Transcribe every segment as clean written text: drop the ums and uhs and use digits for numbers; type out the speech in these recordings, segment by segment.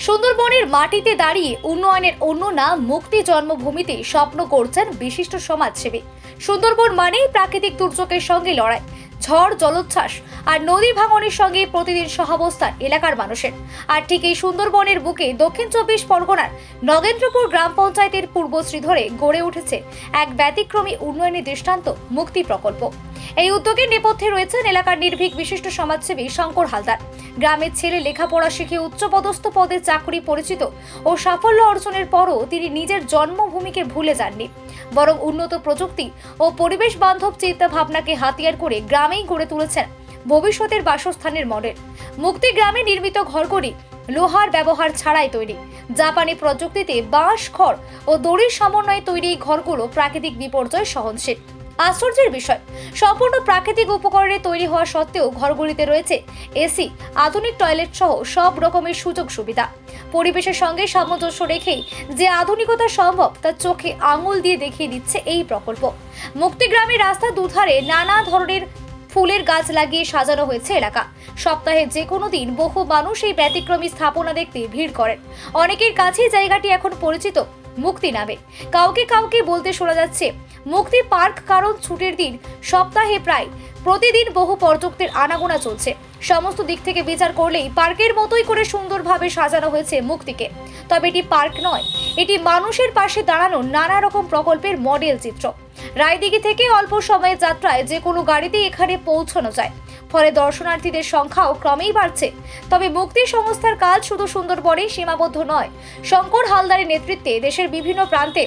সুন্দরবনের মাটিতে দাঁড়িয়ে উন্নয়নের অন্য নাম মুক্তি জন্মভূমিতে স্বপ্ন করছেন বিশিষ্ট সমাজসেবী। সুন্দরবন মানেই প্রাকৃতিক দুর্যোগের সঙ্গে লড়াই, ঝড়, জলোচ্ছ্বাস আর নদী ভাঙনের সঙ্গে প্রতিদিন সহাবস্থান এলাকার মানুষের। আর ঠিক এই সুন্দরবনের বুকে দক্ষিণ 24 পরগনার নগেন্দ্রপুর গ্রাম পঞ্চায়েতের পূর্বশ্রী ধরে গড়ে উঠেছে এক ব্যতিক্রমী উন্নয়নের দৃষ্টান্ত মুক্তি প্রকল্প। এই উদ্যোগের নেপথ্যে রয়েছেন এলাকার নির্ভীক বিশিষ্ট সমাজসেবী শঙ্কর হালদার। গ্রামের ছেলে লেখাপড়া শিখে উচ্চপদস্থ পদে চাকরি পরিচিত ও সাফল্য অর্জনের পরও তিনি নিজের জন্মভূমিকে ভুলে যাননি, বরং উন্নত প্রযুক্তি ও পরিবেশ বান্ধব চিন্তা ভাবনাকে হাতিয়ার করে গ্রামেই গড়ে তুলেছেন ভবিষ্যতের বাসস্থানের মডেল। মুক্তি গ্রামে নির্মিত ঘরগুলি লোহার ব্যবহার ছাড়াই তৈরি। জাপানি প্রযুক্তিতে বাঁশ, খড় ও দড়ির সমন্বয়ে তৈরি এই ঘরগুলো প্রাকৃতিক বিপর্যয় সহনশীল। আশ্চর্যের বিষয়, সম্পূর্ণ প্রাকৃতিক উপকরণে তৈরি হওয়া সত্ত্বেও ঘরগুলিতে রয়েছে এসি, আধুনিক টয়লেট সহ সব রকমের সুযোগ সুবিধা। পরিবেশের সঙ্গে সামঞ্জস্য রেখেই যে আধুনিকতা সম্ভব তা চোখে আঙুল দিয়ে দেখিয়ে দিচ্ছে এই প্রকল্প। মুক্তিগ্রামের রাস্তার দুধারে নানা ধরনের ফুলের গাছ লাগিয়ে সাজানো হয়েছে এলাকা। সপ্তাহে যে কোনো দিন বহু মানুষ এই ব্যতিক্রমী স্থাপনা দেখতে ভিড় করেন। অনেকের কাছেই জায়গাটি এখন পরিচিত মুক্তি নামে। কাউকে কাউকে বলতে শোনা যাচ্ছে মুক্তি পার্ক, কারণ ছুটির দিন সপ্তাহে প্রায় প্রতিদিন বহু পর্যটকদের আনাগোনা চলছে। সমস্ত দিক থেকে বিচার করলেই পার্কের মতোই করে সুন্দরভাবে সাজানো হয়েছে মুক্তিকে। তবে এটি পার্ক নয়, এটি মানুষের পাশে দাঁড়ানো নানা রকম প্রকল্পের মডেল চিত্র। রায়দিঘি থেকে অল্প সময়ের যাত্রায় যে কোনো গাড়িতেই এখানে পৌঁছানো যায়, ফলে দর্শনার্থীদের সংখ্যাও ক্রমেই বাড়ছে। তবে মুক্তি সংস্থার কাজ শুধু সুন্দরবনেই সীমাবদ্ধ নয়। শঙ্কর হালদারের নেতৃত্বে দেশের বিভিন্ন প্রান্তে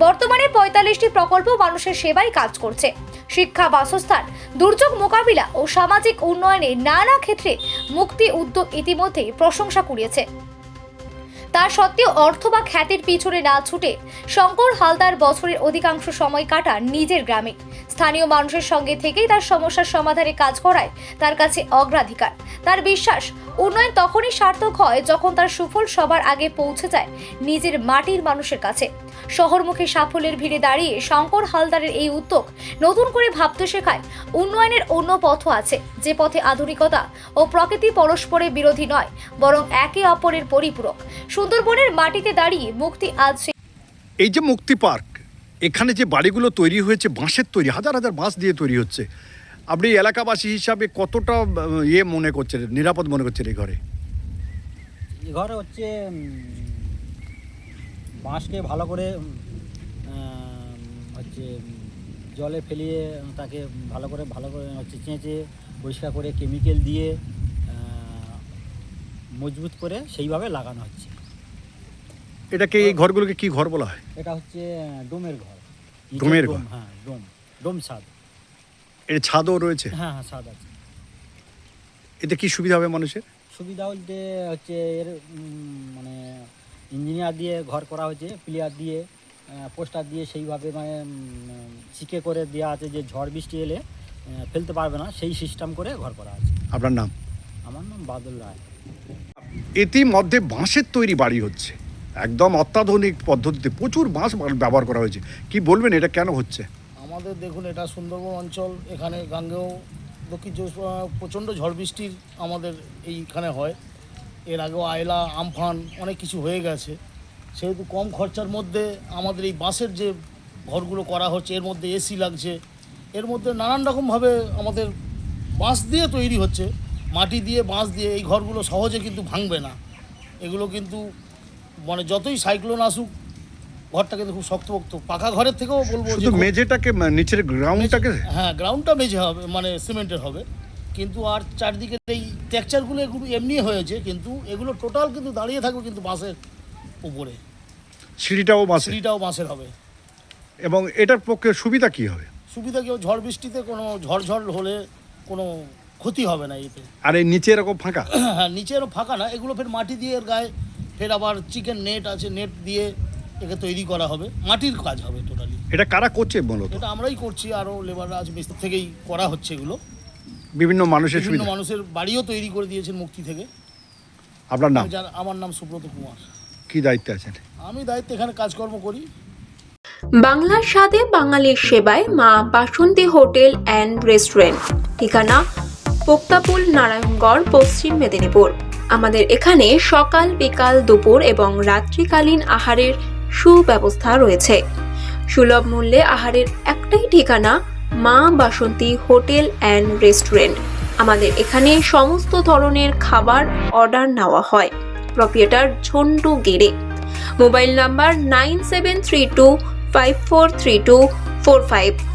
বর্তমানে 45টি প্রকল্প মানুষের সেবায় কাজ করছে। শিক্ষা, বাসস্থান, দুর্যোগ মোকাবিলা ও সামাজিক উন্নয়নে নানা ক্ষেত্রে মুক্তি উদ্যোগ ইতিমধ্যেই প্রশংসা কুড়িয়েছে। তা সত্ত্বেও অর্থ বা খ্যাতির পিছনে না ছুটে শঙ্কর হালদার বছরের অধিকাংশ সময় কাটান নিজের গ্রামে। স্থানীয় মানুষের সঙ্গে থেকেই তার সমস্যার সমাধানে কাজ করায় তার কাছে অগ্রাধিকার। তার বিশ্বাস, উন্নয়ন তখনই সার্থক হয় যখন তার সুফল সবার আগে পৌঁছে যায় নিজের মাটির মানুষের কাছে। শহরমুখী সাফল্যের ভিড়ে দাঁড়িয়ে শঙ্কর হালদারের এই উদ্যোগ নতুন করে ভাবতে শেখায় উন্নয়নের অন্য পথও আছে, যে পথে আধুনিকতা ও প্রকৃতি পরস্পরের বিরোধী নয়, বরং একে অপরের পরিপূরক। সুন্দরবনের মাটিতে দাঁড়িয়ে মুক্তি আজ এই যে মুক্তি পার্ক, এখানে যে বাড়িগুলো তৈরি হয়েছে বাঁশের তৈরি, হাজার হাজার বাঁশ দিয়ে তৈরি হচ্ছে, আপনি এলাকাবাসী হিসাবে কতটা মনে করছেন, নিরাপদ মনে করছেন এই ঘরে? এই ঘরে হচ্ছে বাঁশকে ভালো করে হচ্ছে জলে ফেলিয়ে তাকে ভালো করে হচ্ছে চেঁচে পরিষ্কার করে কেমিক্যাল দিয়ে মজবুত করে সেইভাবে লাগানো হচ্ছে। এটাকে, এই ঘরগুলোকে কি ঘর বলা হয়? এটা হচ্ছে ডোমের ঘর। ডোমের ঘর? হ্যাঁ, ডোম ছাদ। এর ছাদও রয়েছে? হ্যাঁ, ছাদ আছে। এতে কি সুবিধা হবে মানুষের? সুবিধা বলতে হচ্ছে এর মানে ইঞ্জিনিয়ার দিয়ে ঘর করা হয়েছে, প্লেয়ার দিয়ে, পোস্টার দিয়ে সেইভাবে মানে চিকে করে দেওয়া আছে যে ঝড় বৃষ্টি এলে ফেলতে পারবে না, সেই সিস্টেম করে ঘর করা আছে। আপনার নাম? আমার নাম বাদল রায়। ইতিমধ্যে বাঁশের তৈরি বাড়ি হচ্ছে, একদম অত্যাধুনিক পদ্ধতিতে প্রচুর বাঁশ ব্যবহার করা হয়েছে। কি বলবেন, এটা কেন হচ্ছে? আমাদের দেখুন, এটা সুন্দরবন অঞ্চল, এখানে গাঙ্গেয় দক্ষিণ প্রচণ্ড ঝড় বৃষ্টির আমাদের এইখানে হয়। এর আগেও আয়লা, আমফান অনেক কিছু হয়ে গেছে। সেহেতু কম খরচার মধ্যে আমাদের এই বাঁশের যে ঘরগুলো করা হচ্ছে, এর মধ্যে এসি লাগছে, এর মধ্যে নানান রকমভাবে আমাদের বাঁশ দিয়ে তৈরি হচ্ছে, মাটি দিয়ে, বাঁশ দিয়ে। এই ঘরগুলো সহজে কিন্তু ভাঙবে না। এগুলো কিন্তু মানে যতই সাইক্লোন আসুক, ঘরটা কিন্তু খুব শক্তপোক্ত। পাকা ঘরের থেকেও বলবো যে মেঝেটাকে, নিচের গ্রাউন্ডটাকে, হ্যাঁ, গ্রাউন্ডটা মেঝে হবে, মানে সিমেন্টের হবে, কিন্তু আর চারদিকে এই টেক্সচারগুলো এগুলো এমনি হয়েছে, কিন্তু এগুলো টোটাল কিন্তু দাঁড়িয়ে থাকবে কিন্তু বাঁশের উপরে। সিঁড়িটাও বাঁশের হবে। এবং এটার পক্ষে সুবিধা কি হবে? সুবিধা কি, ঝড় বৃষ্টিতে কোনো ঝড় হলে কোনো ক্ষতি হবে না এতে। আর এই নিচে এরকম ফাঁকা? হ্যাঁ, নিচে এরকম ফাঁকা না, এগুলো ফের মাটি দিয়ে এর গায়ে ফের আবার চিকেন নেট আছে, নেট দিয়ে একে তৈরি করা হবে, মাটির কাজ হবে টোটালি। এটা কারা করছে মূলত? এটা আমরাই করছি, আরও লেবাররা আছে, মিস্ত্রি থেকেই করা হচ্ছে এগুলো। বিভিন্ন মানুষের বাড়িও তৈরি করে দিয়েছেন মুক্তি থেকে। আপনার নাম? আমার নাম সুব্রত কুমার। কি দায়িত্বে আছেন? আমি দায়িত্বে এখানে কাজকর্ম করি। বাংলার স্বাদে বাঙালির সেবায় মা বাসন্তী হোটেল অ্যান্ড রেস্টুরেন্ট, ঠিকানা পোক্তাপুল, নারায়ণগড়, পশ্চিম মেদিনীপুর। আমাদের এখানে সকাল, বিকাল, দুপুর এবং রাত্রিকালীন আহারের সুব্যবস্থা রয়েছে। সুলভ মূল্যে আহারের একটাই ঠিকানা, মা বাসন্তী হোটেল অ্যান্ড রেস্টুরেন্ট। আমাদের এখানে সমস্ত ধরনের খাবার অর্ডার নেওয়া হয়। প্রোপ্রাইটার ঝন্টু গেড়ে। Mobile number 9732543245।